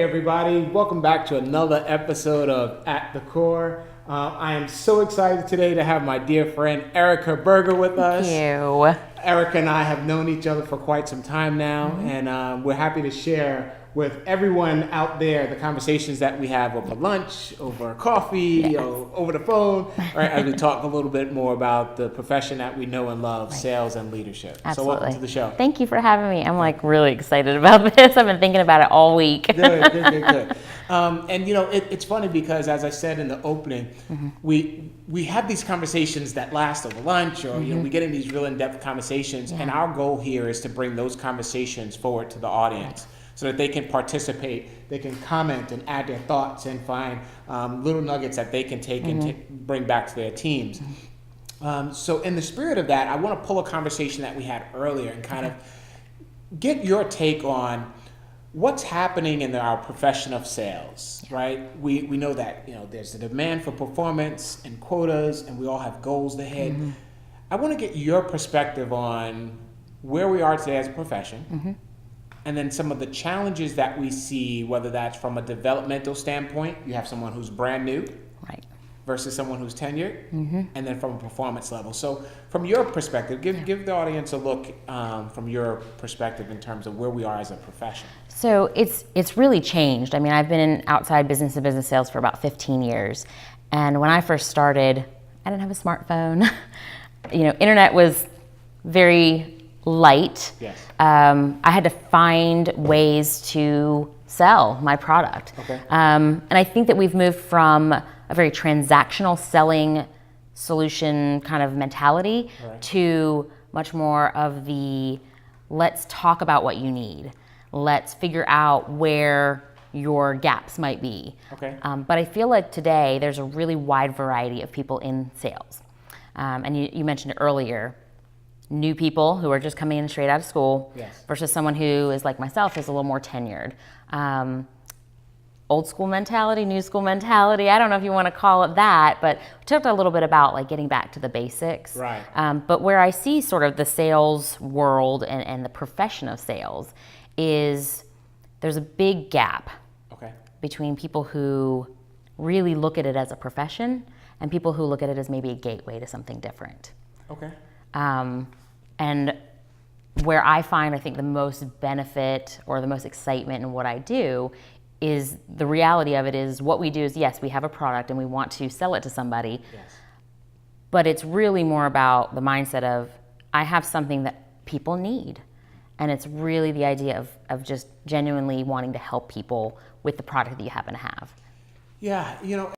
Hey everybody, welcome back to another episode of At the Core. I am so excited today to have my dear friend EricaB with us. Thank you. Erica and I have known each other for quite some time now, and we're happy to share with everyone out there the conversations that we have over lunch, over coffee, over the phone, right, as we talk a little bit more about the profession that we know and love, sales and leadership. Absolutely. So welcome to the show. Thank you for having me. I'm like really excited about this. I've been thinking about it all week. Good. And you know, it's funny because as I said in the opening, we have these conversations that last over lunch, or you know, we get in these real in-depth conversations, and our goal here is to bring those conversations forward to the audience. So that they can participate, they can comment and add their thoughts and find little nuggets that they can take and bring back to their teams. So in the spirit of that, I want to pull a conversation that we had earlier and kind of get your take on what's happening in our profession of sales, right? We know that, you know, there's a demand for performance and quotas, and we all have goals to hit. I want to get your perspective on where we are today as a profession. And then some of the challenges that we see, whether that's from a developmental standpoint, you have someone who's brand new, Right. versus someone who's tenured, and then from a performance level. So from your perspective, give the audience a look from your perspective in terms of where we are as a profession. So it's really changed. I mean, I've been in outside business to business sales for about 15 years. And when I first started, I didn't have a smartphone. You know, internet was very light. Yes. I had to find ways to sell my product. Okay. And I think that we've moved from a very transactional selling solution kind of mentality to much more of the let's talk about what you need. Let's figure out where your gaps might be. Okay. But I feel like today there's a really wide variety of people in sales. And you mentioned earlier, new people who are just coming in straight out of school versus someone who is like myself, is a little more tenured. Old school mentality, new school mentality, I don't know if you want to call it that, but we talked a little bit about like getting back to the basics. Right. But where I see sort of the sales world and the profession of sales is there's a big gap between people who really look at it as a profession and people who look at it as maybe a gateway to something different. Okay. And where I find, I think, the most benefit or the most excitement in what I do is the reality of it is what we do is, yes, we have a product and we want to sell it to somebody, but it's really more about the mindset of, I have something that people need. And it's really the idea of just genuinely wanting to help people with the product that you happen to have. Yeah, you know,